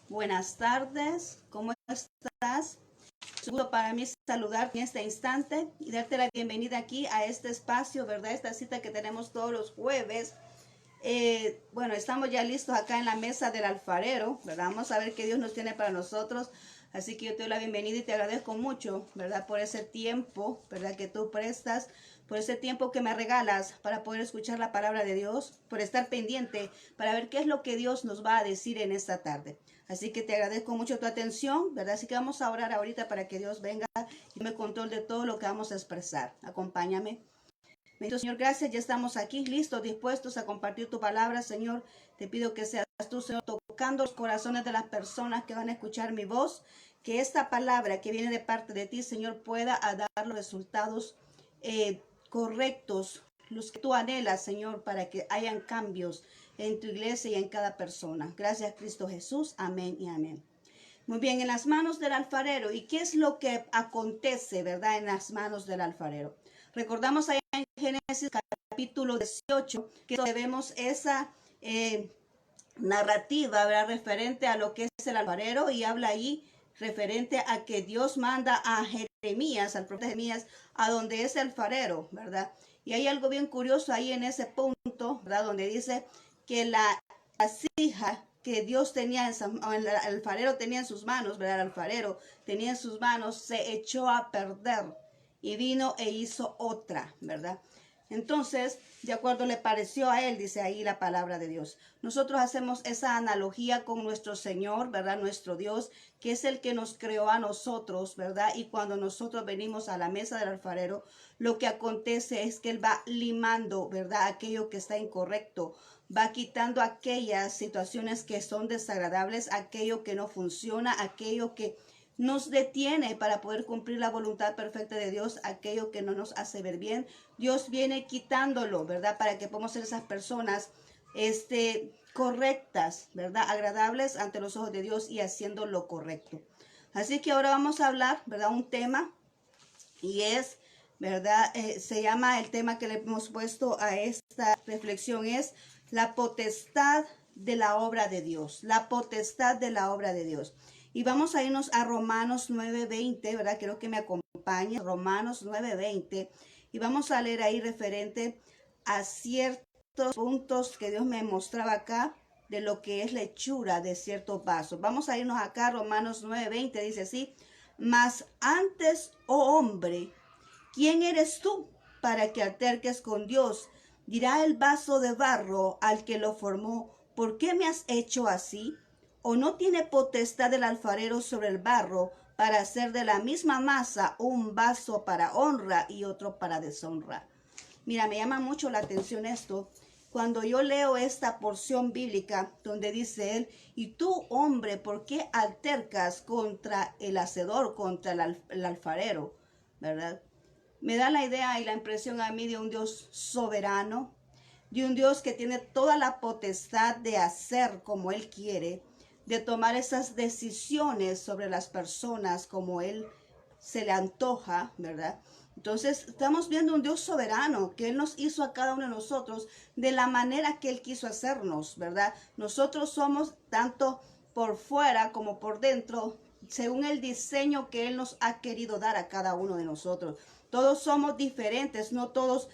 Buenas tardes, ¿cómo estás? Es un gusto para mí saludarte en este instante y darte la bienvenida aquí a este espacio, ¿verdad? Esta cita que tenemos todos los jueves. Bueno, estamos ya listos acá en la mesa del alfarero, ¿verdad? Vamos a ver qué Dios nos tiene para nosotros. Así que yo te doy la bienvenida y te agradezco mucho, ¿verdad? Por ese tiempo, ¿verdad? Que tú prestas, por ese tiempo que me regalas para poder escuchar la palabra de Dios, por estar pendiente para ver qué es lo que Dios nos va a decir en esta tarde. Así que te agradezco mucho tu atención, ¿verdad? Así que vamos a orar ahorita para que Dios venga y me controle de todo lo que vamos a expresar. Acompáñame. Bendito Señor, gracias, ya estamos aquí listos, dispuestos a compartir tu palabra, Señor. Te pido que seas tú, Señor, tocando los corazones de las personas que van a escuchar mi voz, que esta palabra que viene de parte de ti, Señor, pueda dar los resultados correctos, los que tú anhelas, Señor, para que hayan cambios en tu iglesia y en cada persona. Gracias, Cristo Jesús. Amén y amén. Muy bien, en las manos del alfarero. ¿Y qué es lo que acontece, verdad, en las manos del alfarero? Recordamos allá en Génesis capítulo 18 que vemos esa narrativa, ¿verdad?, referente a lo que es el alfarero, y habla ahí referente a que Dios manda a Jeremías, al profeta Jeremías, a donde es el alfarero, ¿verdad? Y hay algo bien curioso ahí en ese punto, ¿verdad?, donde dice que la vasija que Dios tenía, el alfarero tenía en sus manos, ¿verdad? El alfarero tenía en sus manos, se echó a perder y vino e hizo otra, ¿verdad? Entonces, de acuerdo le pareció a él, dice ahí la palabra de Dios. Nosotros hacemos esa analogía con nuestro Señor, ¿verdad? Nuestro Dios, que es el que nos creó a nosotros, ¿verdad? Y cuando nosotros venimos a la mesa del alfarero, lo que acontece es que Él va limando, ¿verdad?, aquello que está incorrecto, va quitando aquellas situaciones que son desagradables, aquello que no funciona, aquello que nos detiene para poder cumplir la voluntad perfecta de Dios, aquello que no nos hace ver bien. Dios viene quitándolo, ¿verdad? Para que podamos ser esas personas correctas, ¿verdad? Agradables ante los ojos de Dios y haciendo lo correcto. Así que ahora vamos a hablar, ¿verdad?, un tema, y es, ¿verdad? Se llama, el tema que le hemos puesto a esta reflexión es la potestad de la obra de Dios, la potestad de la obra de Dios. Y vamos a irnos a Romanos 9:20, ¿verdad? Quiero que me acompañe, Romanos 9:20, y vamos a leer ahí referente a ciertos puntos que Dios me mostraba acá de lo que es la hechura de ciertos vasos. Vamos a irnos acá, Romanos 9:20, dice así: mas antes, oh hombre, ¿quién eres tú para que alterques con Dios? Dirá el vaso de barro al que lo formó: ¿por qué me has hecho así? ¿O no tiene potestad el alfarero sobre el barro para hacer de la misma masa un vaso para honra y otro para deshonra? Mira, me llama mucho la atención esto. Cuando yo leo esta porción bíblica donde dice él: y tú, hombre, ¿por qué altercas contra el hacedor, contra el alfarero? ¿Verdad? Me da la idea y la impresión a mí de un Dios soberano, de un Dios que tiene toda la potestad de hacer como Él quiere, de tomar esas decisiones sobre las personas como Él se le antoja, ¿verdad? Entonces estamos viendo un Dios soberano, que Él nos hizo a cada uno de nosotros de la manera que Él quiso hacernos, ¿verdad? Nosotros somos tanto por fuera como por dentro, según el diseño que Él nos ha querido dar a cada uno de nosotros. Todos somos diferentes, no todos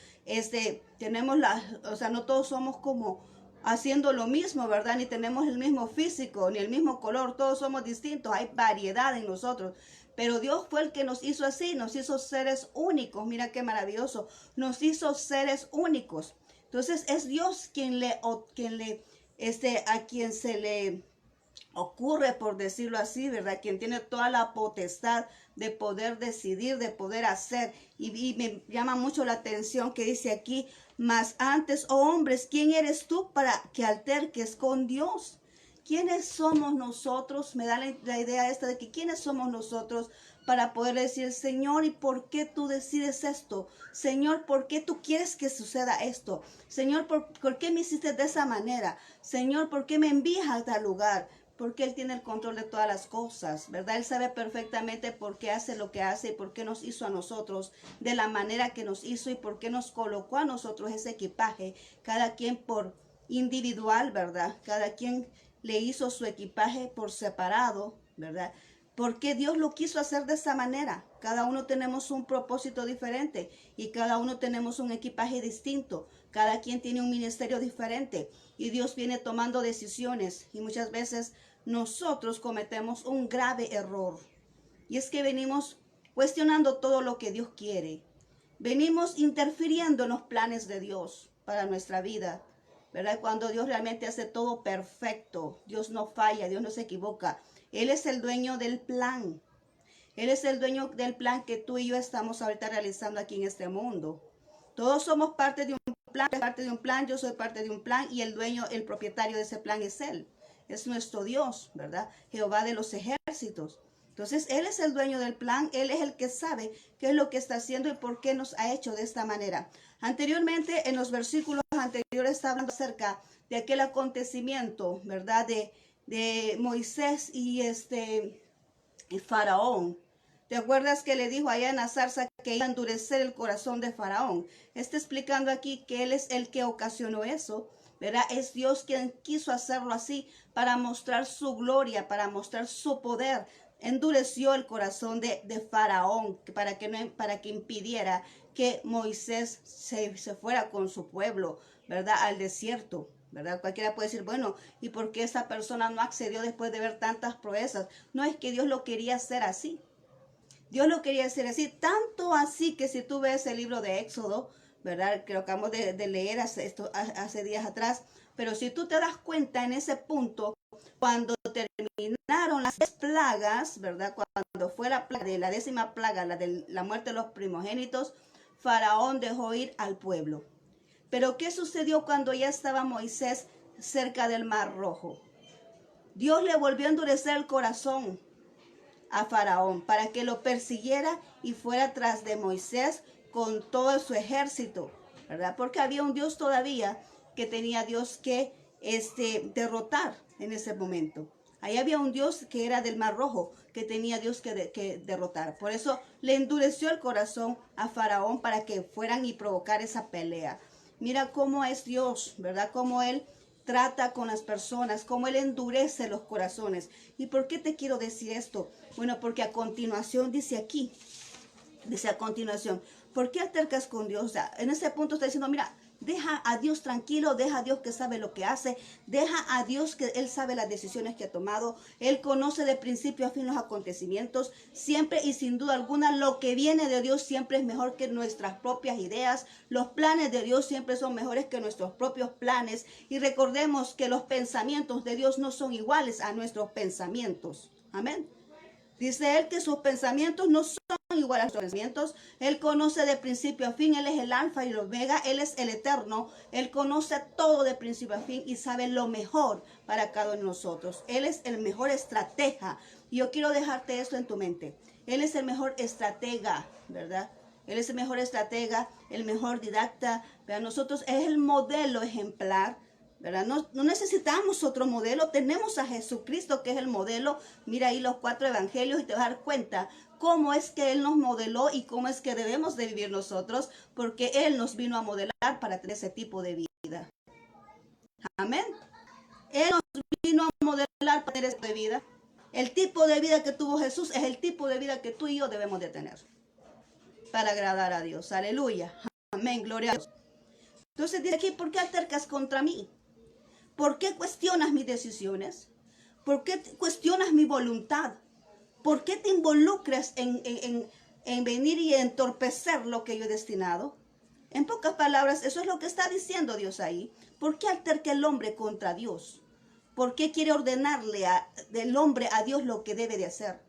tenemos o sea, no todos somos como haciendo lo mismo, ¿verdad? Ni tenemos el mismo físico, ni el mismo color, todos somos distintos, hay variedad en nosotros. Pero Dios fue el que nos hizo así, nos hizo seres únicos. Mira qué maravilloso, nos hizo seres únicos. Entonces es Dios a quien se le ocurre, por decirlo así, ¿verdad? Quien tiene toda la potestad de poder decidir, de poder hacer. Y me llama mucho la atención que dice aquí: mas antes, oh hombres, ¿quién eres tú para que alterques con Dios? ¿Quiénes somos nosotros? Me da la idea esta de que quiénes somos nosotros para poder decir: Señor, ¿y por qué tú decides esto? Señor, ¿por qué tú quieres que suceda esto? Señor, ¿por qué me hiciste de esa manera? Señor, ¿por qué me envías a tal lugar? Porque Él tiene el control de todas las cosas, ¿verdad? Él sabe perfectamente por qué hace lo que hace y por qué nos hizo a nosotros de la manera que nos hizo y por qué nos colocó a nosotros ese equipaje, cada quien por individual, ¿verdad? Cada quien le hizo su equipaje por separado, ¿verdad? Porque Dios lo quiso hacer de esa manera. Cada uno tenemos un propósito diferente y cada uno tenemos un equipaje distinto. Cada quien tiene un ministerio diferente y Dios viene tomando decisiones y muchas veces nosotros cometemos un grave error. Y es que venimos cuestionando todo lo que Dios quiere. Venimos interfiriendo en los planes de Dios para nuestra vida, ¿verdad? Cuando Dios realmente hace todo perfecto. Dios no falla, Dios no se equivoca. Él es el dueño del plan. Él es el dueño del plan que tú y yo estamos ahorita realizando aquí en este mundo. Todos somos parte de un plan, yo soy parte de un plan y el dueño, el propietario de ese plan es Él. Es nuestro Dios, ¿verdad? Jehová de los ejércitos. Entonces, Él es el dueño del plan, Él es el que sabe qué es lo que está haciendo y por qué nos ha hecho de esta manera. Anteriormente, en los versículos anteriores, está hablando acerca de aquel acontecimiento, ¿verdad? De Moisés y Faraón. ¿Te acuerdas que le dijo allá en la zarza que iba a endurecer el corazón de Faraón? Está explicando aquí que Él es el que ocasionó eso, ¿verdad? Es Dios quien quiso hacerlo así para mostrar su gloria, para mostrar su poder. Endureció el corazón de Faraón para que impidiera que Moisés se fuera con su pueblo, ¿verdad? Al desierto, ¿verdad? Cualquiera puede decir, bueno, ¿y por qué esa persona no accedió después de ver tantas proezas? No, es que Dios lo quería hacer así. Dios lo quería hacer así, tanto así que si tú ves el libro de Éxodo, ¿verdad? Que lo acabamos de leer hace días atrás, pero si tú te das cuenta en ese punto, cuando terminaron las 10 plagas, ¿verdad? Cuando fue la plaga de la 10ª plaga, la de la muerte de los primogénitos, Faraón dejó ir al pueblo. Pero ¿qué sucedió cuando ya estaba Moisés cerca del Mar Rojo? Dios le volvió a endurecer el corazón a Faraón para que lo persiguiera y fuera tras de Moisés con todo su ejército, ¿verdad? Porque había un Dios todavía que tenía Dios que derrotar en ese momento. Ahí había un Dios que era del Mar Rojo, que tenía Dios que derrotar. Por eso le endureció el corazón a Faraón para que fueran y provocar esa pelea. Mira cómo es Dios, ¿verdad? Cómo Él trata con las personas, cómo Él endurece los corazones. ¿Y por qué te quiero decir esto? Bueno, porque a continuación dice aquí, dice a continuación, ¿por qué altercas con Dios? O sea, en ese punto está diciendo, mira, deja a Dios tranquilo, deja a Dios que sabe lo que hace, deja a Dios que Él sabe las decisiones que ha tomado, Él conoce de principio a fin los acontecimientos, siempre y sin duda alguna lo que viene de Dios siempre es mejor que nuestras propias ideas, los planes de Dios siempre son mejores que nuestros propios planes y recordemos que los pensamientos de Dios no son iguales a nuestros pensamientos, amén. Dice Él que sus pensamientos no son iguales a nuestros pensamientos. Él conoce de principio a fin. Él es el alfa y el omega. Él es el eterno. Él conoce todo de principio a fin y sabe lo mejor para cada uno de nosotros. Él es el mejor estratega. Y yo quiero dejarte esto en tu mente. Él es el mejor estratega, ¿verdad? Él es el mejor estratega, el mejor didacta. ¿Verdad? Nosotros es el modelo ejemplar, ¿verdad? No necesitamos otro modelo, tenemos a Jesucristo que es el modelo. Mira ahí los 4 evangelios y te vas a dar cuenta cómo es que Él nos modeló y cómo es que debemos de vivir nosotros, porque Él nos vino a modelar para tener ese tipo de vida. Amén. Él nos vino a modelar para tener ese tipo de vida. El tipo de vida que tuvo Jesús es el tipo de vida que tú y yo debemos de tener para agradar a Dios. Aleluya. Amén. Gloria a Dios. Entonces dice aquí, ¿por qué altercas contra mí? ¿Por qué cuestionas mis decisiones? ¿Por qué cuestionas mi voluntad? ¿Por qué te involucras en venir y entorpecer lo que yo he destinado? En pocas palabras, eso es lo que está diciendo Dios ahí. ¿Por qué alterca el hombre contra Dios? ¿Por qué quiere ordenarle del hombre a Dios lo que debe de hacer?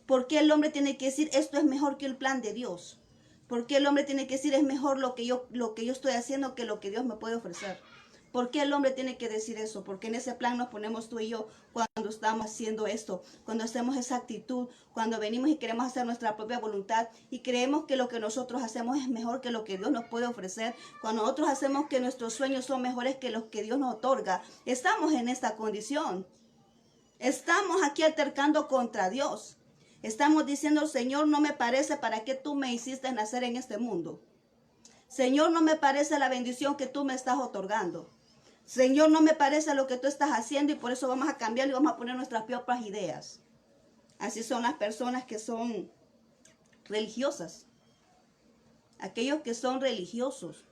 ¿Por qué el hombre tiene que decir esto es mejor que el plan de Dios? ¿Por qué el hombre tiene que decir es mejor lo que yo estoy haciendo que lo que Dios me puede ofrecer? ¿Por qué el hombre tiene que decir eso? Porque en ese plan nos ponemos tú y yo cuando estamos haciendo esto, cuando hacemos esa actitud, cuando venimos y queremos hacer nuestra propia voluntad y creemos que lo que nosotros hacemos es mejor que lo que Dios nos puede ofrecer, cuando nosotros hacemos que nuestros sueños son mejores que los que Dios nos otorga, estamos en esta condición. Estamos aquí altercando contra Dios. Estamos diciendo, Señor, no me parece para qué tú me hiciste nacer en este mundo. Señor, no me parece la bendición que tú me estás otorgando. Señor, no me parece lo que tú estás haciendo y por eso vamos a cambiar y vamos a poner nuestras propias ideas. Así son las personas que son religiosas. Aquellos que son religiosos,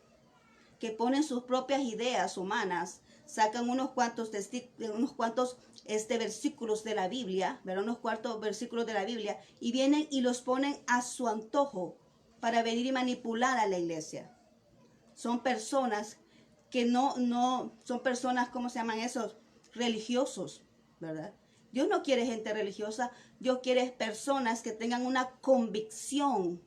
que ponen sus propias ideas humanas, sacan unos cuantos versículos de la Biblia, ¿verdad? Unos cuantos versículos de la Biblia, y vienen y los ponen a su antojo para venir y manipular a la iglesia. Son personas que no son personas, ¿cómo se llaman esos? Religiosos, ¿verdad? Dios no quiere gente religiosa, Dios quiere personas que tengan una convicción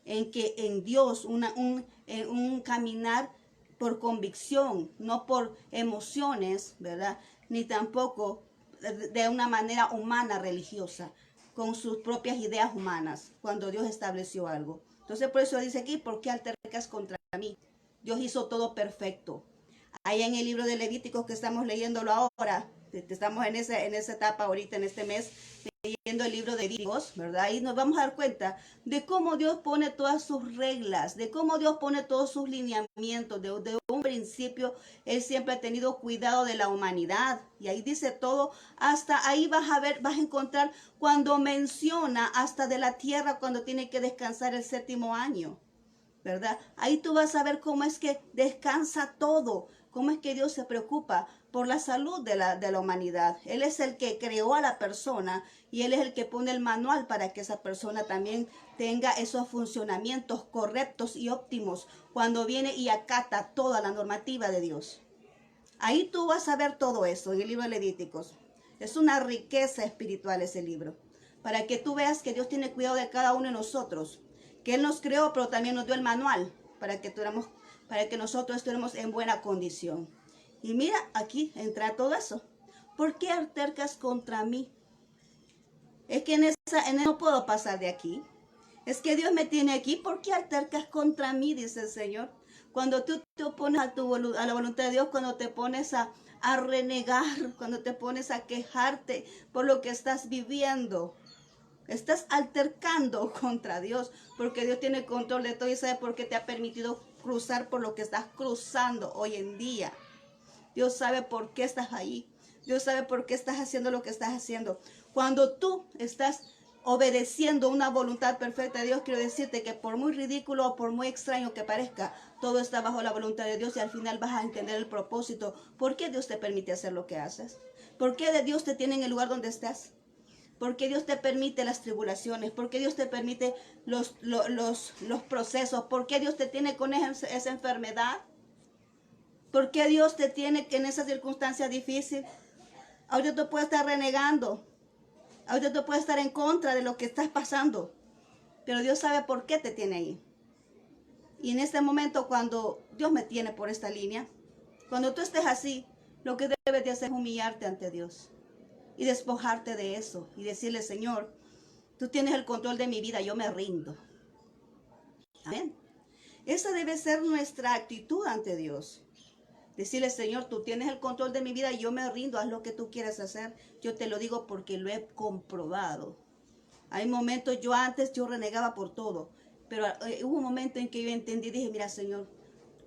en Dios, un caminar por convicción, no por emociones, ¿verdad? Ni tampoco de una manera humana religiosa, con sus propias ideas humanas, cuando Dios estableció algo. Entonces por eso dice aquí, ¿por qué altercas contra mí? Dios hizo todo perfecto. Ahí en el libro de Levíticos que estamos leyéndolo ahora, estamos en esa etapa ahorita, en este mes, leyendo el libro de Levíticos, ¿verdad? Ahí nos vamos a dar cuenta de cómo Dios pone todas sus reglas, de cómo Dios pone todos sus lineamientos. De un principio, Él siempre ha tenido cuidado de la humanidad. Y ahí dice todo, hasta ahí vas a encontrar cuando menciona hasta de la tierra, cuando tiene que descansar el 7º año, ¿verdad? Ahí tú vas a ver cómo es que descansa todo, cómo es que Dios se preocupa por la salud de la humanidad. Él es el que creó a la persona y Él es el que pone el manual para que esa persona también tenga esos funcionamientos correctos y óptimos cuando viene y acata toda la normativa de Dios. Ahí tú vas a ver todo eso en el libro de Levíticos. Es una riqueza espiritual ese libro, para que tú veas que Dios tiene cuidado de cada uno de nosotros, que Él nos creó, pero también nos dio el manual para que nosotros estemos en buena condición. Y mira, aquí entra todo eso. ¿Por qué altercas contra mí? Es que no puedo pasar de aquí. Es que Dios me tiene aquí. ¿Por qué altercas contra mí? Dice el Señor. Cuando tú te opones a la voluntad de Dios, cuando te pones a renegar, cuando te pones a quejarte por lo que estás viviendo, estás altercando contra Dios, porque Dios tiene control de todo y sabe por qué te ha permitido cruzar por lo que estás cruzando hoy en día. Dios sabe por qué estás ahí. Dios sabe por qué estás haciendo lo que estás haciendo. Cuando tú estás obedeciendo una voluntad perfecta de Dios, quiero decirte que por muy ridículo o por muy extraño que parezca, todo está bajo la voluntad de Dios y al final vas a entender el propósito. ¿Por qué Dios te permite hacer lo que haces? ¿Por qué Dios te tiene en el lugar donde estás? ¿Por qué Dios te permite las tribulaciones? ¿Por qué Dios te permite los procesos? ¿Por qué Dios te tiene con esa enfermedad? ¿Por qué Dios te tiene en esa circunstancia difícil? Ahorita tú puedes estar renegando. Ahorita tú puedes estar en contra de lo que estás pasando. Pero Dios sabe por qué te tiene ahí. Y en este momento, cuando Dios me tiene por esta línea, cuando tú estés así, lo que debes de hacer es humillarte ante Dios y despojarte de eso y decirle, Señor, tú tienes el control de mi vida, yo me rindo. Amén. Esa debe ser nuestra actitud ante Dios. Decirle, Señor, tú tienes el control de mi vida y yo me rindo, haz lo que tú quieras hacer. Yo te lo digo porque lo he comprobado. Hay momentos, yo renegaba por todo, pero hubo un momento en que yo entendí, dije, mira, Señor,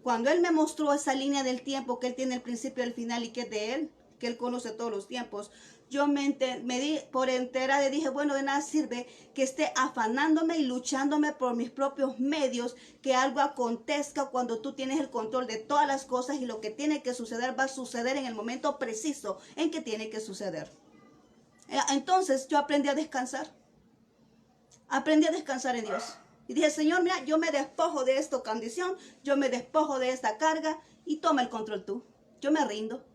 cuando Él me mostró esa línea del tiempo, que Él tiene el principio y el final y que es de Él, que Él conoce todos los tiempos, yo me di por entera, dije, bueno, de nada sirve que esté afanándome y luchándome por mis propios medios, que algo acontezca cuando tú tienes el control de todas las cosas y lo que tiene que suceder va a suceder en el momento preciso en que tiene que suceder. Entonces yo aprendí a descansar. Aprendí a descansar en Dios. Y dije, Señor, mira, yo me despojo de esta condición, yo me despojo de esta carga y toma el control tú. Yo me rindo.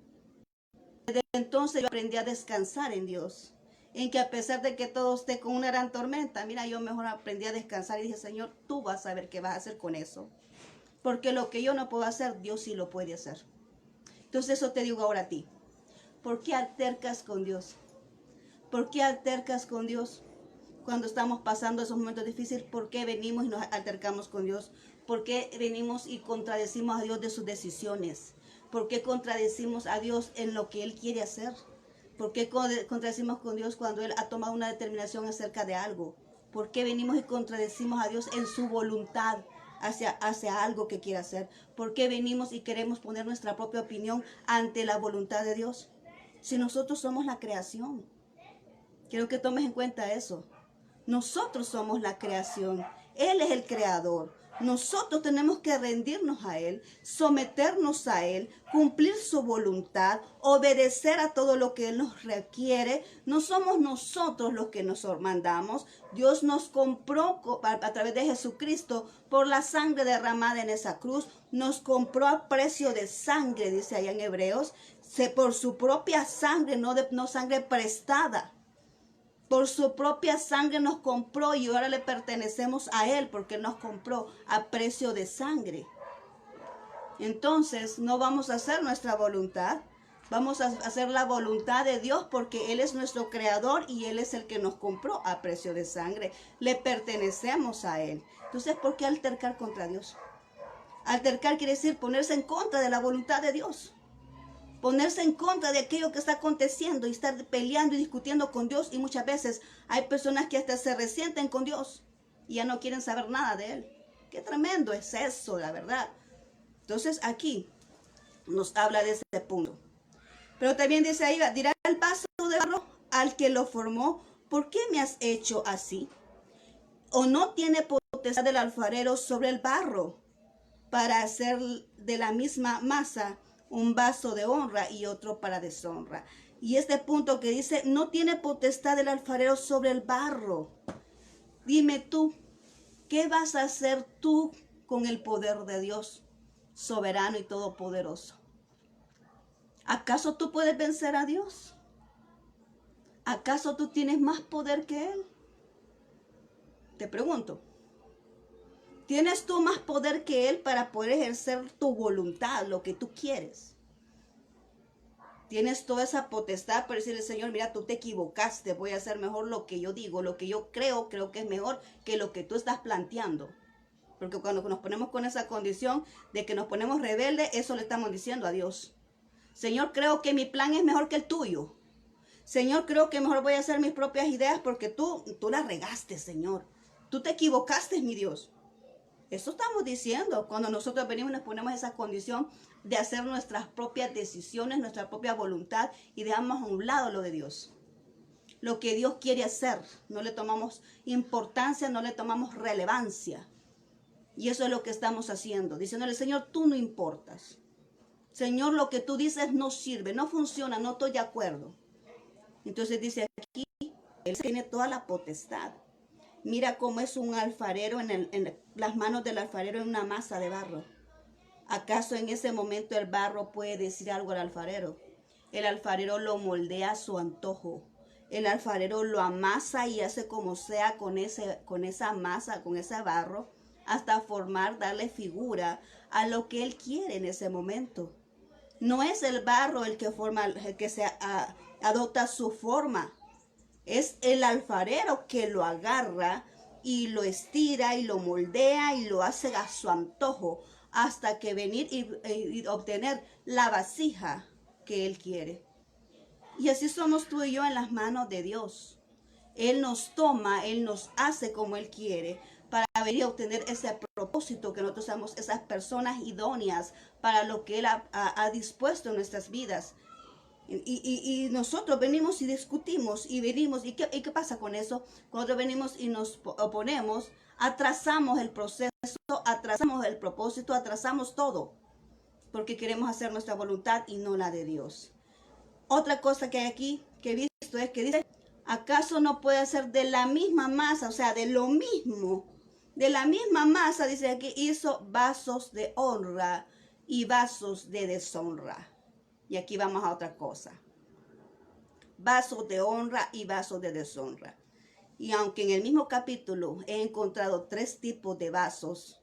Desde entonces yo aprendí a descansar en Dios. En que a pesar de que todo esté con una gran tormenta, mira, yo mejor aprendí a descansar y dije, Señor, tú vas a ver qué vas a hacer con eso. Porque lo que yo no puedo hacer, Dios sí lo puede hacer. Entonces eso te digo ahora a ti. ¿Por qué altercas con Dios? ¿Por qué altercas con Dios? Cuando estamos pasando esos momentos difíciles, ¿por qué venimos y nos altercamos con Dios? ¿Por qué venimos y contradecimos a Dios de sus decisiones? ¿Por qué contradecimos a Dios en lo que Él quiere hacer? ¿Por qué contradecimos con Dios cuando Él ha tomado una determinación acerca de algo? ¿Por qué venimos y contradecimos a Dios en su voluntad? hacia algo que quiere hacer? ¿Por qué venimos y queremos poner nuestra propia opinión ante la voluntad de Dios? Si nosotros somos la creación. Quiero que tomes en cuenta eso. Nosotros somos la creación. Él es el creador. Nosotros tenemos que rendirnos a Él, someternos a Él, cumplir su voluntad, obedecer a todo lo que Él nos requiere. No somos nosotros los que nos mandamos. Dios nos compró a través de Jesucristo por la sangre derramada en esa cruz. Nos compró a precio de sangre, dice allá en Hebreos, por su propia sangre, no sangre prestada. Por su propia sangre nos compró y ahora le pertenecemos a Él porque Él nos compró a precio de sangre. Entonces no vamos a hacer nuestra voluntad, vamos a hacer la voluntad de Dios porque Él es nuestro creador y Él es el que nos compró a precio de sangre. Le pertenecemos a Él. Entonces, ¿por qué altercar contra Dios? Altercar quiere decir ponerse en contra de la voluntad de Dios. Ponerse en contra de aquello que está aconteciendo y estar peleando y discutiendo con Dios. Y muchas veces hay personas que hasta se resienten con Dios y ya no quieren saber nada de Él. Qué tremendo es eso, la verdad. Entonces aquí nos habla de ese punto. Pero también dice ahí, dirá el vaso de barro al que lo formó, ¿por qué me has hecho así? ¿O no tiene potestad del alfarero sobre el barro para hacer de la misma masa un vaso de honra y otro para deshonra? Y este punto que dice, no tiene potestad el alfarero sobre el barro. Dime tú, ¿qué vas a hacer tú con el poder de Dios, soberano y todopoderoso? ¿Acaso tú puedes vencer a Dios? ¿Acaso tú tienes más poder que Él? Te pregunto. ¿Tienes tú más poder que Él para poder ejercer tu voluntad, lo que tú quieres? Tienes toda esa potestad para decirle, Señor, mira, tú te equivocaste, voy a hacer mejor lo que yo digo, lo que yo creo que es mejor que lo que tú estás planteando. Porque cuando nos ponemos con esa condición de que nos ponemos rebeldes, eso le estamos diciendo a Dios. Señor, creo que mi plan es mejor que el tuyo. Señor, creo que mejor voy a hacer mis propias ideas porque tú las regaste, Señor. Tú te equivocaste, mi Dios. Eso estamos diciendo cuando nosotros venimos y nos ponemos esa condición de hacer nuestras propias decisiones, nuestra propia voluntad y dejamos a un lado lo de Dios. Lo que Dios quiere hacer, no le tomamos importancia, no le tomamos relevancia. Y eso es lo que estamos haciendo, diciéndole, Señor, tú no importas. Señor, lo que tú dices no sirve, no funciona, no estoy de acuerdo. Entonces dice aquí, Él tiene toda la potestad. Mira cómo es un alfarero en las manos del alfarero en una masa de barro. ¿Acaso en ese momento el barro puede decir algo al alfarero? El alfarero lo moldea a su antojo. El alfarero lo amasa y hace como sea con esa masa, con ese barro, hasta darle figura a lo que él quiere en ese momento. No es el barro el que se adopta su forma. Es el alfarero que lo agarra y lo estira y lo moldea y lo hace a su antojo hasta que venir y obtener la vasija que él quiere. Y así somos tú y yo en las manos de Dios. Él nos toma, Él nos hace como Él quiere para venir a obtener ese propósito que nosotros somos esas personas idóneas para lo que Él ha dispuesto en nuestras vidas. Y nosotros venimos y discutimos y venimos. ¿Y qué pasa con eso? Cuando venimos y nos oponemos, atrasamos el proceso, atrasamos el propósito, atrasamos todo. Porque queremos hacer nuestra voluntad y no la de Dios. Otra cosa que hay aquí que he visto es que dice, ¿acaso no puede ser de la misma masa? O sea, de lo mismo. De la misma masa, dice aquí, hizo vasos de honra y vasos de deshonra. Y aquí vamos a otra cosa. Vasos de honra y vasos de deshonra. Y aunque en el mismo capítulo he encontrado 3 tipos de vasos,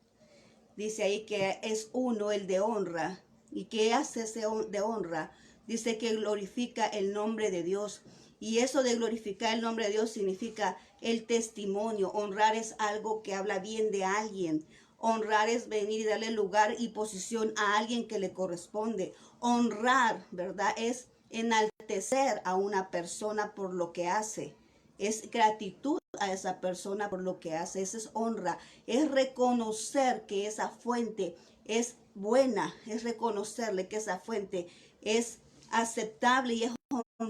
dice ahí que es uno el de honra. ¿Y qué hace ese de honra? Dice que glorifica el nombre de Dios. Y eso de glorificar el nombre de Dios significa el testimonio. Honrar es algo que habla bien de alguien. Honrar es venir y darle lugar y posición a alguien que le corresponde. Honrar, ¿verdad? Es enaltecer a una persona por lo que hace. Es gratitud a esa persona por lo que hace. Esa es honra, es reconocer que esa fuente es buena, es reconocerle que esa fuente es aceptable y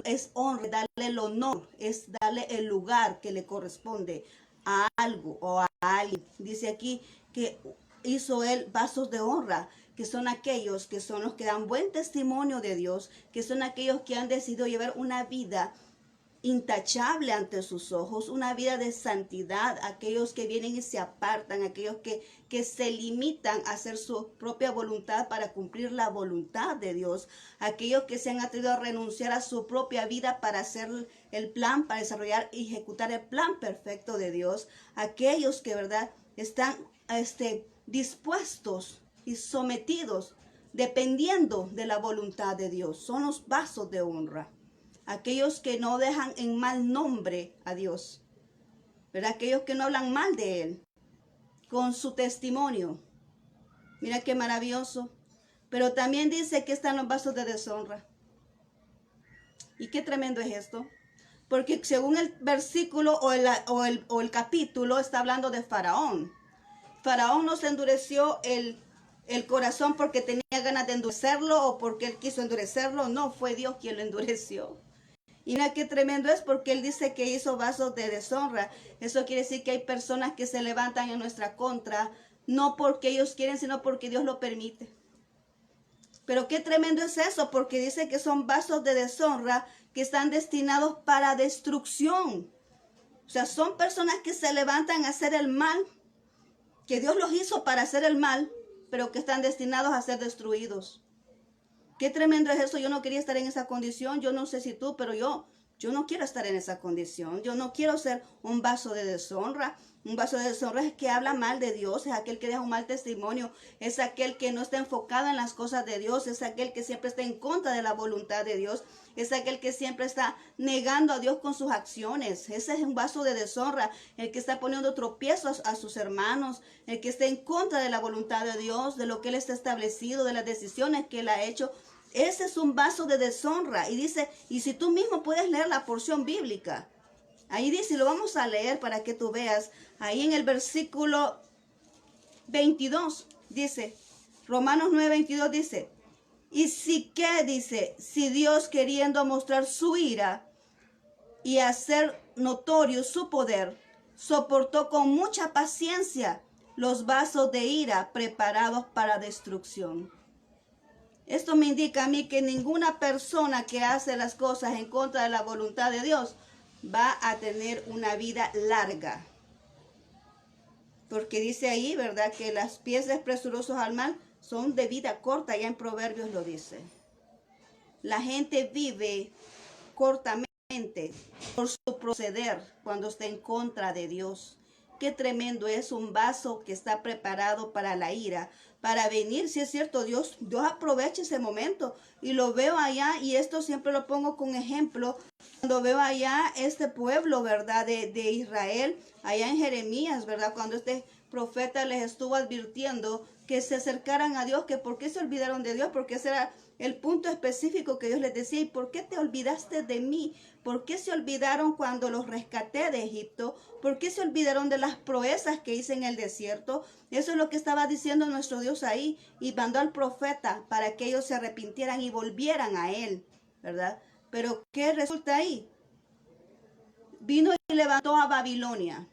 es honra, darle el honor, es darle el lugar que le corresponde a algo o a alguien. Dice aquí que hizo él vasos de honra, que son aquellos que son los que dan buen testimonio de Dios, que son aquellos que han decidido llevar una vida intachable ante sus ojos, una vida de santidad, aquellos que vienen y se apartan, aquellos que se limitan a hacer su propia voluntad para cumplir la voluntad de Dios, aquellos que se han atrevido a renunciar a su propia vida para hacer el plan, para desarrollar y ejecutar el plan perfecto de Dios, aquellos que, ¿verdad?, están dispuestos y sometidos, dependiendo de la voluntad de Dios. Son los vasos de honra. Aquellos que no dejan en mal nombre a Dios, ¿verdad? Aquellos que no hablan mal de Él, con su testimonio. Mira qué maravilloso. Pero también dice que están los vasos de deshonra. Y qué tremendo es esto. Porque según el versículo o el capítulo está hablando de Faraón. Faraón no se endureció el corazón porque tenía ganas de endurecerlo o porque él quiso endurecerlo. No, fue Dios quien lo endureció. Y mira qué tremendo es porque él dice que hizo vasos de deshonra. Eso quiere decir que hay personas que se levantan en nuestra contra, no porque ellos quieren, sino porque Dios lo permite. Pero qué tremendo es eso, porque dice que son vasos de deshonra que están destinados para destrucción. O sea, son personas que se levantan a hacer el mal, que Dios los hizo para hacer el mal, pero que están destinados a ser destruidos. Qué tremendo es eso. Yo no quería estar en esa condición. Yo no sé si tú, pero yo no quiero estar en esa condición. Yo no quiero ser un vaso de deshonra. Un vaso de deshonra es que habla mal de Dios, es aquel que deja un mal testimonio, es aquel que no está enfocado en las cosas de Dios, es aquel que siempre está en contra de la voluntad de Dios, es aquel que siempre está negando a Dios con sus acciones. Ese es un vaso de deshonra, el que está poniendo tropiezos a sus hermanos, el que está en contra de la voluntad de Dios, de lo que Él está establecido, de las decisiones que Él ha hecho. Ese es un vaso de deshonra. Y dice, y si tú mismo puedes leer la porción bíblica, ahí dice, lo vamos a leer para que tú veas, ahí en el versículo 22, dice, Romanos 9:22 dice, y si qué dice, si Dios queriendo mostrar su ira y hacer notorio su poder, soportó con mucha paciencia los vasos de ira preparados para destrucción. Esto me indica a mí que ninguna persona que hace las cosas en contra de la voluntad de Dios va a tener una vida larga. Porque dice ahí, ¿verdad?, que los pies presurosos al mal son de vida corta, ya en Proverbios lo dice. La gente vive cortamente por su proceder cuando está en contra de Dios. Qué tremendo es un vaso que está preparado para la ira, para venir. Si es cierto, Dios aprovecha ese momento y lo veo allá, y esto siempre lo pongo con ejemplo, cuando veo allá este pueblo, ¿verdad?, de Israel, allá en Jeremías, ¿verdad?, cuando este profeta les estuvo advirtiendo que se acercaran a Dios, que por qué se olvidaron de Dios, porque ese era el punto específico que Dios les decía. ¿Y por qué te olvidaste de mí? ¿Por qué se olvidaron cuando los rescaté de Egipto? ¿Por qué se olvidaron de las proezas que hice en el desierto? Eso es lo que estaba diciendo nuestro Dios ahí, y mandó al profeta para que ellos se arrepintieran y volvieran a Él, ¿verdad? Pero ¿qué resulta ahí? Vino y levantó a Babilonia,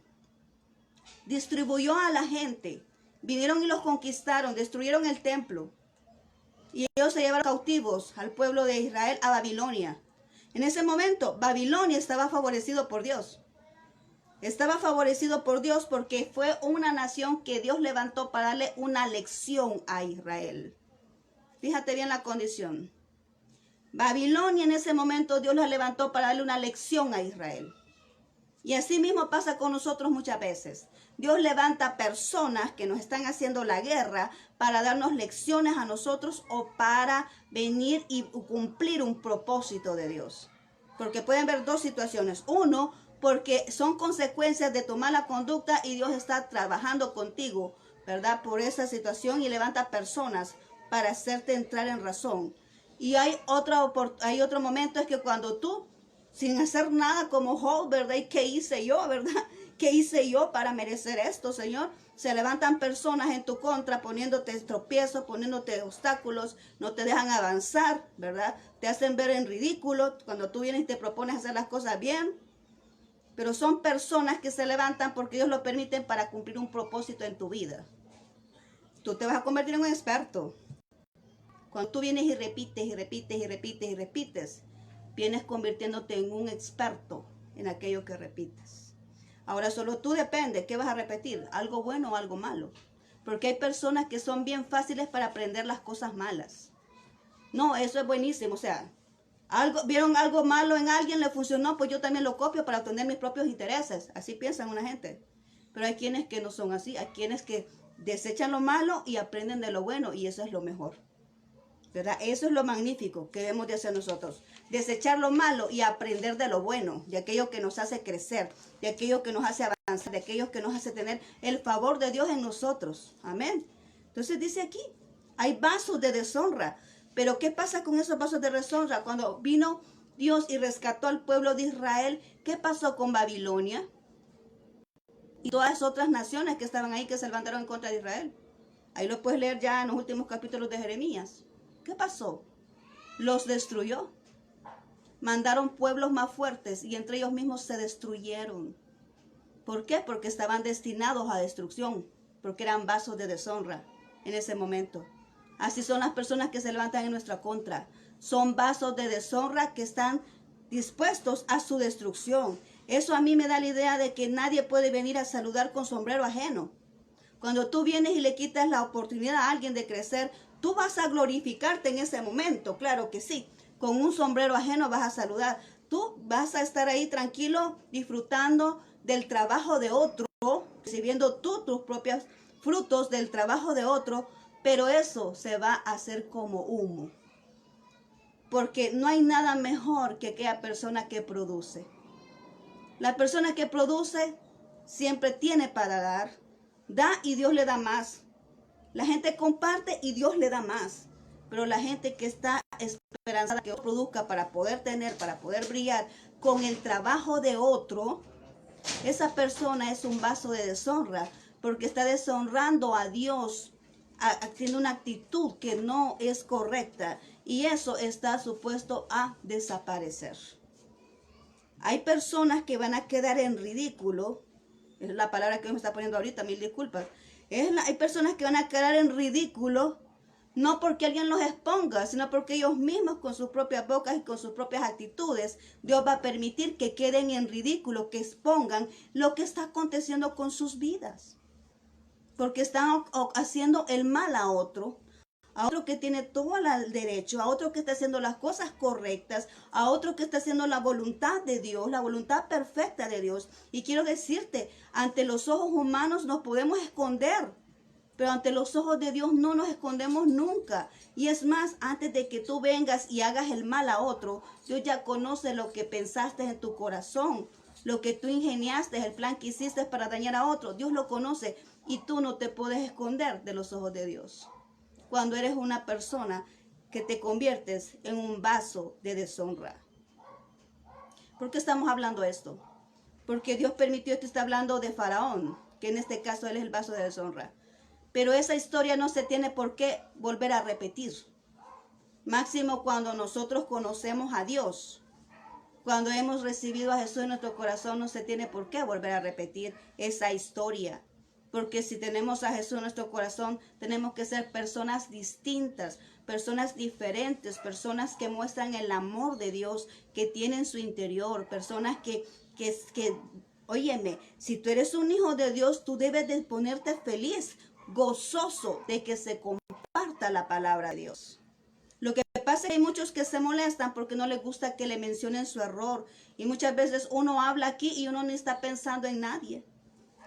distribuyó a la gente, vinieron y los conquistaron, destruyeron el templo, y ellos se llevaron cautivos al pueblo de Israel a Babilonia. En ese momento, Babilonia estaba favorecido por Dios. Estaba favorecido por Dios porque fue una nación que Dios levantó para darle una lección a Israel. Fíjate bien la condición. Babilonia en ese momento Dios la levantó para darle una lección a Israel. Y así mismo pasa con nosotros muchas veces. Dios levanta personas que nos están haciendo la guerra para darnos lecciones a nosotros o para venir y cumplir un propósito de Dios. Porque pueden haber dos situaciones. Uno, porque son consecuencias de tu mala conducta y Dios está trabajando contigo, ¿verdad?, por esa situación, y levanta personas para hacerte entrar en razón. Y hay otro momento, es que cuando tú sin hacer nada como Job, ¿verdad? ¿Y qué hice yo, verdad? ¿Qué hice yo para merecer esto, Señor? Se levantan personas en tu contra poniéndote tropiezos, poniéndote obstáculos, no te dejan avanzar, ¿verdad? Te hacen ver en ridículo cuando tú vienes y te propones hacer las cosas bien. Pero son personas que se levantan porque Dios lo permiten para cumplir un propósito en tu vida. Tú te vas a convertir en un experto. Cuando tú vienes y repites y repites y repites y repites, vienes convirtiéndote en un experto en aquello que repites. Ahora solo tú depende, ¿qué vas a repetir? ¿Algo bueno o algo malo? Porque hay personas que son bien fáciles para aprender las cosas malas. No, eso es buenísimo, o sea, vieron algo malo en alguien, le funcionó, pues yo también lo copio para obtener mis propios intereses. Así piensan una gente. Pero hay quienes que no son así, hay quienes que desechan lo malo y aprenden de lo bueno, y eso es lo mejor, ¿verdad? Eso es lo magnífico que debemos de hacer nosotros. Desechar lo malo y aprender de lo bueno, de aquello que nos hace crecer, de aquello que nos hace avanzar, de aquello que nos hace tener el favor de Dios en nosotros. Amén. Entonces dice aquí, hay vasos de deshonra. Pero ¿qué pasa con esos vasos de deshonra? Cuando vino Dios y rescató al pueblo de Israel, ¿qué pasó con Babilonia? Y todas las otras naciones que estaban ahí, que se levantaron en contra de Israel. Ahí lo puedes leer ya en los últimos capítulos de Jeremías. ¿Qué pasó? Los destruyó. Mandaron pueblos más fuertes y entre ellos mismos se destruyeron. ¿Por qué? Porque estaban destinados a destrucción, porque eran vasos de deshonra en ese momento. Así son las personas que se levantan en nuestra contra. Son vasos de deshonra que están dispuestos a su destrucción. Eso a mí me da la idea de que nadie puede venir a saludar con sombrero ajeno. Cuando tú vienes y le quitas la oportunidad a alguien de crecer, tú vas a glorificarte en ese momento, claro que sí. Con un sombrero ajeno vas a saludar. Tú vas a estar ahí tranquilo, disfrutando del trabajo de otro, recibiendo tú tus propios frutos del trabajo de otro, pero eso se va a hacer como humo. Porque no hay nada mejor que aquella persona que produce. La persona que produce siempre tiene para dar. Da y Dios le da más. La gente comparte y Dios le da más. Pero la gente que está esperanzada que produzca para poder tener, para poder brillar con el trabajo de otro, esa persona es un vaso de deshonra, porque está deshonrando a Dios, haciendo una actitud que no es correcta, y eso está supuesto a desaparecer. Hay personas que van a quedar en ridículo, es la palabra que me está poniendo ahorita, mil disculpas. Hay personas que van a quedar en ridículo, no porque alguien los exponga, sino porque ellos mismos con sus propias bocas y con sus propias actitudes, Dios va a permitir que queden en ridículo, que expongan lo que está aconteciendo con sus vidas. Porque están haciendo el mal a otro que tiene todo el derecho, a otro que está haciendo las cosas correctas, a otro que está haciendo la voluntad de Dios, la voluntad perfecta de Dios. Y quiero decirte, ante los ojos humanos nos podemos esconder, pero ante los ojos de Dios no nos escondemos nunca. Y es más, antes de que tú vengas y hagas el mal a otro, Dios ya conoce lo que pensaste en tu corazón, lo que tú ingeniaste, el plan que hiciste para dañar a otro. Dios lo conoce y tú no te puedes esconder de los ojos de Dios. Cuando eres una persona que te conviertes en un vaso de deshonra. ¿Por qué estamos hablando de esto? Porque Dios permitió, esto está hablando de Faraón, que en este caso él es el vaso de deshonra. Pero esa historia no se tiene por qué volver a repetir. Máximo cuando nosotros conocemos a Dios. Cuando hemos recibido a Jesús en nuestro corazón, no se tiene por qué volver a repetir esa historia. Porque si tenemos a Jesús en nuestro corazón, tenemos que ser personas distintas, personas diferentes, personas que muestran el amor de Dios que tiene en su interior, personas que óyeme, si tú eres un hijo de Dios, tú debes de ponerte feliz, gozoso de que se comparta la palabra de Dios. Lo que pasa es que hay muchos que se molestan porque no les gusta que le mencionen su error. Y muchas veces uno habla aquí y uno ni está pensando en nadie.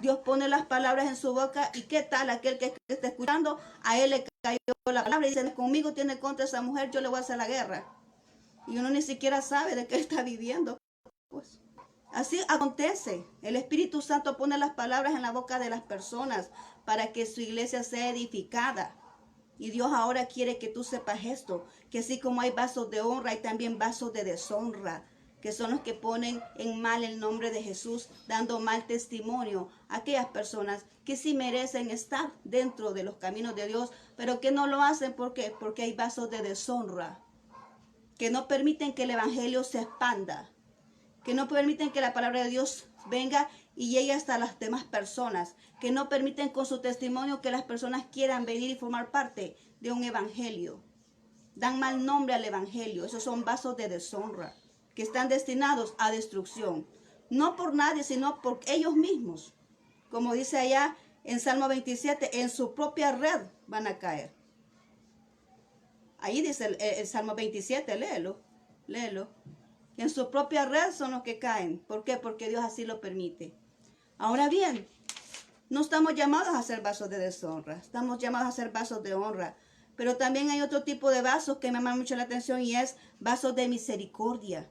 Dios pone las palabras en su boca y qué tal aquel que está escuchando, a él le cayó la palabra y dice, conmigo tiene contra esa mujer, yo le voy a hacer la guerra. Y uno ni siquiera sabe de qué está viviendo. Pues así acontece. El Espíritu Santo pone las palabras en la boca de las personas para que su iglesia sea edificada. Y Dios ahora quiere que tú sepas esto, que así como hay vasos de honra, hay también vasos de deshonra, que son los que ponen en mal el nombre de Jesús, dando mal testimonio a aquellas personas que sí merecen estar dentro de los caminos de Dios, pero que no lo hacen. ¿Por qué? Porque hay vasos de deshonra, que no permiten que el evangelio se expanda, que no permiten que la palabra de Dios venga y llegue hasta las demás personas, que no permiten con su testimonio que las personas quieran venir y formar parte de un evangelio. Dan mal nombre al evangelio. Esos son vasos de deshonra que están destinados a destrucción. No por nadie, sino por ellos mismos. Como dice allá en Salmo 27, en su propia red van a caer. Ahí dice el Salmo 27, léelo. En su propia red son los que caen. ¿Por qué? Porque Dios así lo permite. Ahora bien, no estamos llamados a ser vasos de deshonra, estamos llamados a ser vasos de honra. Pero también hay otro tipo de vasos que me llama mucho la atención y es vasos de misericordia.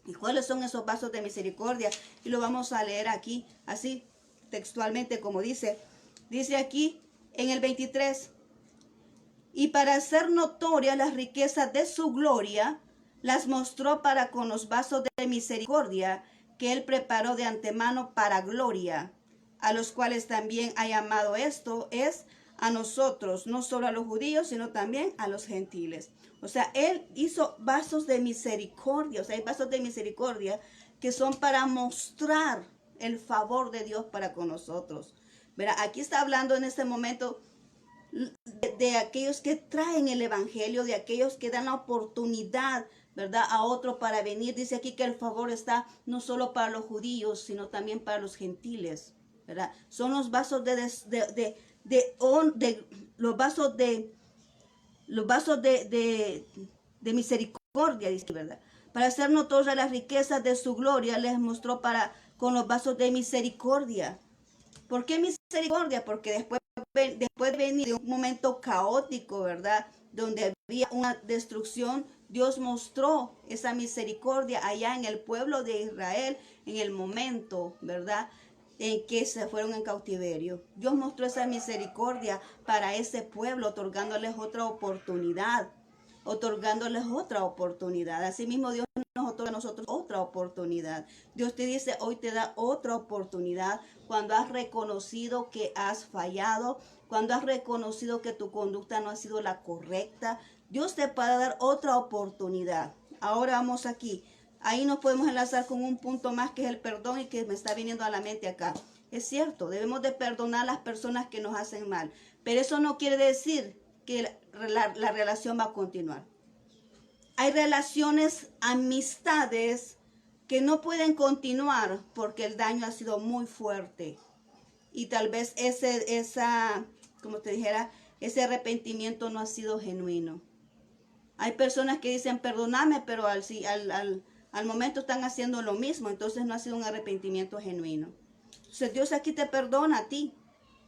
¿Y cuáles son esos vasos de misericordia? Y lo vamos a leer aquí, así textualmente como dice. Dice aquí en el 23, y para hacer notorias las riquezas de su gloria, las mostró para con los vasos de misericordia que él preparó de antemano para gloria, a los cuales también ha llamado esto es a nosotros, no solo a los judíos, sino también a los gentiles. O sea, él hizo vasos de misericordia. O sea, hay vasos de misericordia que son para mostrar el favor de Dios para con nosotros. Verá, aquí está hablando en este momento de aquellos que traen el evangelio, de aquellos que dan la oportunidad, ¿verdad?, a otro para venir. Dice aquí que el favor está no solo para los judíos, sino también para los gentiles, ¿verdad? Son los vasos los vasos de misericordia, dice, ¿verdad? Para hacer notorias las riquezas de su gloria, les mostró con los vasos de misericordia. ¿Por qué misericordia? Porque después de venir de un momento caótico, ¿verdad?, donde había una destrucción, Dios mostró esa misericordia allá en el pueblo de Israel, en el momento, ¿verdad?, en que se fueron en cautiverio. Dios mostró esa misericordia para ese pueblo, otorgándoles otra oportunidad. Asimismo, Dios nos otorga a nosotros otra oportunidad. Dios te dice, hoy te da otra oportunidad cuando has reconocido que has fallado, cuando has reconocido que tu conducta no ha sido la correcta. Dios te puede dar otra oportunidad. Ahora vamos aquí. Ahí nos podemos enlazar con un punto más que es el perdón y que me está viniendo a la mente acá. Es cierto, debemos de perdonar a las personas que nos hacen mal, pero eso no quiere decir que la relación va a continuar. Hay relaciones, amistades que no pueden continuar porque el daño ha sido muy fuerte y tal vez como te dijera, ese arrepentimiento no ha sido genuino. Hay personas que dicen perdóname, pero al momento están haciendo lo mismo, entonces no ha sido un arrepentimiento genuino. Entonces Dios aquí te perdona a ti,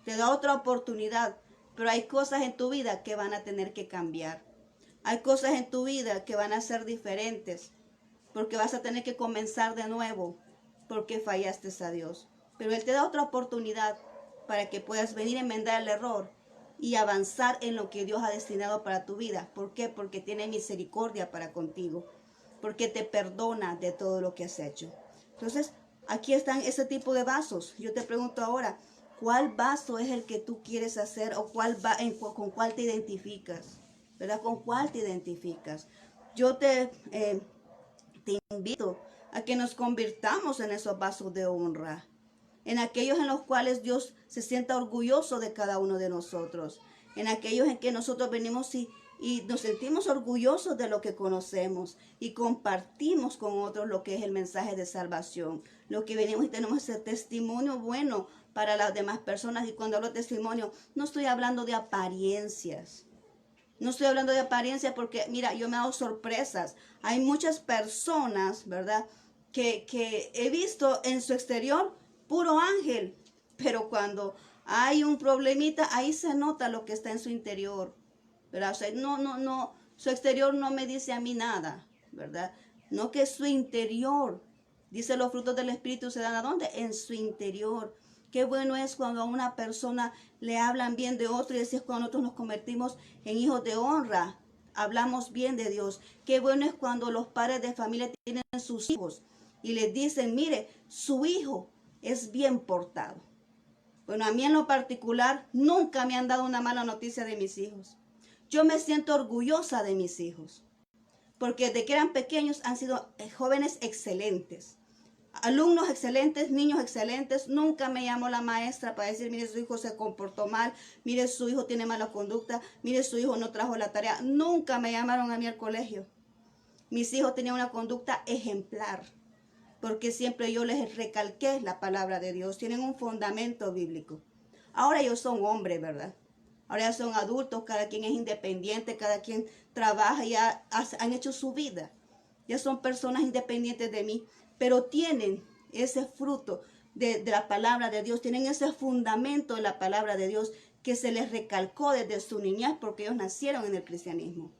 te da otra oportunidad, pero hay cosas en tu vida que van a tener que cambiar. Hay cosas en tu vida que van a ser diferentes, porque vas a tener que comenzar de nuevo, porque fallaste a Dios. Pero Él te da otra oportunidad para que puedas venir a enmendar el error y avanzar en lo que Dios ha destinado para tu vida. ¿Por qué? Porque tiene misericordia para contigo, porque te perdona de todo lo que has hecho. Entonces, aquí están ese tipo de vasos. Yo te pregunto ahora, ¿cuál vaso es el que tú quieres hacer o con cuál te identificas? ¿Verdad? ¿Con cuál te identificas? Yo te invito a que nos convirtamos en esos vasos de honra, en aquellos en los cuales Dios se sienta orgulloso de cada uno de nosotros, en aquellos en que nosotros venimos y nos sentimos orgullosos de lo que conocemos y compartimos con otros lo que es el mensaje de salvación, lo que venimos y tenemos ese testimonio bueno para las demás personas. Y cuando hablo de testimonio, no estoy hablando de apariencias. No estoy hablando de apariencia porque, mira, yo me he dado sorpresas. Hay muchas personas, ¿verdad?, que he visto en su exterior puro ángel, pero cuando hay un problemita, ahí se nota lo que está en su interior, ¿verdad? O sea, no, su exterior no me dice a mí nada, ¿verdad? No, que su interior, dice, los frutos del Espíritu se dan ¿a dónde? En su interior. Qué bueno es cuando a una persona le hablan bien de otro, y así es cuando nosotros nos convertimos en hijos de honra hablamos bien de Dios. Qué bueno es cuando los padres de familia tienen sus hijos y les dicen, mire, su hijo es bien portado. Bueno, a mí en lo particular nunca me han dado una mala noticia de mis hijos. Yo me siento orgullosa de mis hijos, porque desde que eran pequeños han sido jóvenes excelentes, alumnos excelentes, niños excelentes. Nunca me llamó la maestra para decir, mire, su hijo se comportó mal, mire, su hijo tiene mala conducta, mire, su hijo no trajo la tarea. Nunca me llamaron a mí al colegio. Mis hijos tenían una conducta ejemplar, porque siempre yo les recalqué la palabra de Dios. Tienen un fundamento bíblico. Ahora ellos son hombres, ¿verdad? Ahora ya son adultos, cada quien es independiente, cada quien trabaja y ya han hecho su vida. Ya son personas independientes de mí, pero tienen ese fruto de la palabra de Dios, tienen ese fundamento de la palabra de Dios que se les recalcó desde su niñez porque ellos nacieron en el cristianismo,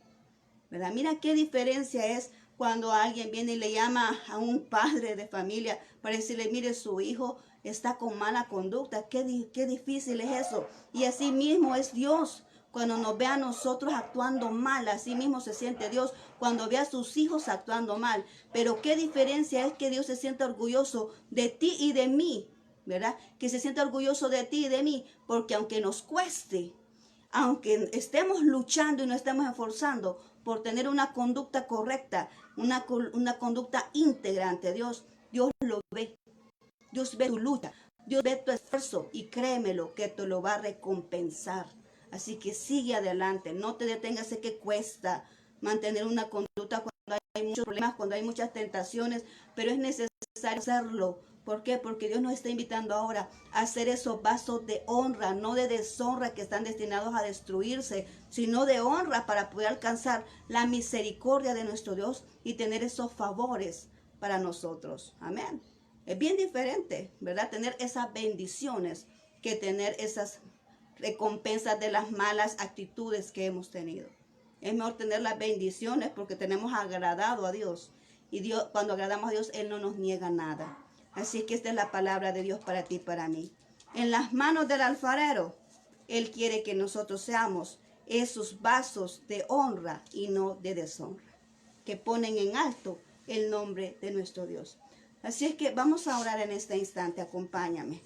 ¿verdad? Mira qué diferencia es cuando alguien viene y le llama a un padre de familia para decirle, mire, su hijo está con mala conducta. Qué difícil es eso. Y así mismo es Dios. Cuando nos ve a nosotros actuando mal, así mismo se siente Dios cuando ve a sus hijos actuando mal. Pero qué diferencia es que Dios se siente orgulloso de ti y de mí, ¿verdad? Que se siente orgulloso de ti y de mí, porque aunque nos cueste, aunque estemos luchando y nos estemos esforzando por tener una conducta correcta, una conducta íntegra ante Dios, Dios lo ve. Dios ve tu lucha, Dios ve tu esfuerzo y créemelo que te lo va a recompensar. Así que sigue adelante, no te detengas, sé que cuesta mantener una conducta cuando hay muchos problemas, cuando hay muchas tentaciones, pero es necesario hacerlo. ¿Por qué? Porque Dios nos está invitando ahora a hacer esos vasos de honra, no de deshonra que están destinados a destruirse, sino de honra para poder alcanzar la misericordia de nuestro Dios y tener esos favores para nosotros. Amén. Es bien diferente, ¿verdad? Tener esas bendiciones que tener esas recompensas de las malas actitudes que hemos tenido. Es mejor tener las bendiciones porque tenemos agradado a Dios. Y Dios, cuando agradamos a Dios, Él no nos niega nada. Así que esta es la palabra de Dios para ti y para mí. En las manos del alfarero, Él quiere que nosotros seamos esos vasos de honra y no de deshonra, que ponen en alto el nombre de nuestro Dios. Así es que vamos a orar en este instante. Acompáñame.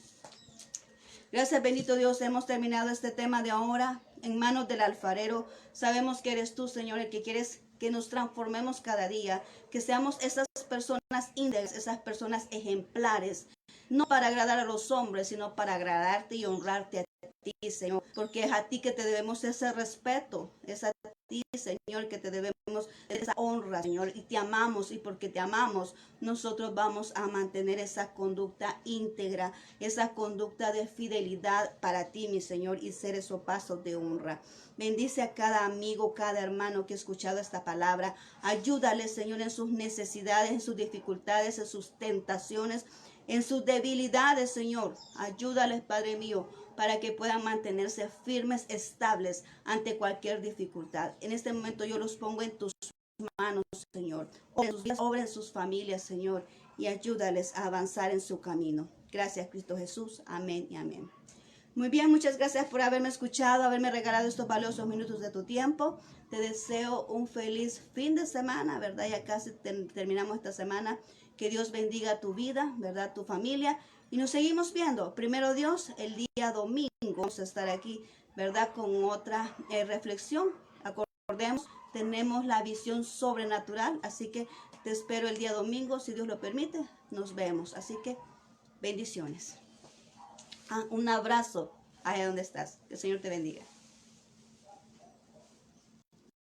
Gracias, bendito Dios. Hemos terminado este tema de ahora en manos del alfarero. Sabemos que eres tú, Señor, el que quieres que nos transformemos cada día, que seamos esas personas íntegras, esas personas ejemplares, no para agradar a los hombres, sino para agradarte y honrarte a ti, Señor, porque es a ti que te debemos ese respeto, es a ti, Señor, que te debemos esa honra, Señor, y te amamos, y porque te amamos, nosotros vamos a mantener esa conducta íntegra, esa conducta de fidelidad para ti, mi Señor, y ser esos pasos de honra. Bendice a cada amigo, cada hermano que ha escuchado esta palabra. Ayúdale, Señor, en sus necesidades, en sus dificultades, en sus tentaciones, en sus debilidades, Señor. Ayúdales, Padre mío, para que puedan mantenerse firmes, estables ante cualquier dificultad. En este momento yo los pongo en tus manos, Señor. Obra en sus familias, Señor, y ayúdales a avanzar en su camino. Gracias, Cristo Jesús. Amén y amén. Muy bien, muchas gracias por haberme escuchado, haberme regalado estos valiosos minutos de tu tiempo. Te deseo un feliz fin de semana, ¿verdad? Ya casi terminamos esta semana. Que Dios bendiga tu vida, ¿verdad? Tu familia. Y nos seguimos viendo. Primero Dios, el día domingo vamos a estar aquí, ¿verdad? Con otra reflexión. Acordemos, tenemos la visión sobrenatural. Así que te espero el día domingo, si Dios lo permite. Nos vemos. Así que bendiciones. Un abrazo allá donde estás. Que el Señor te bendiga.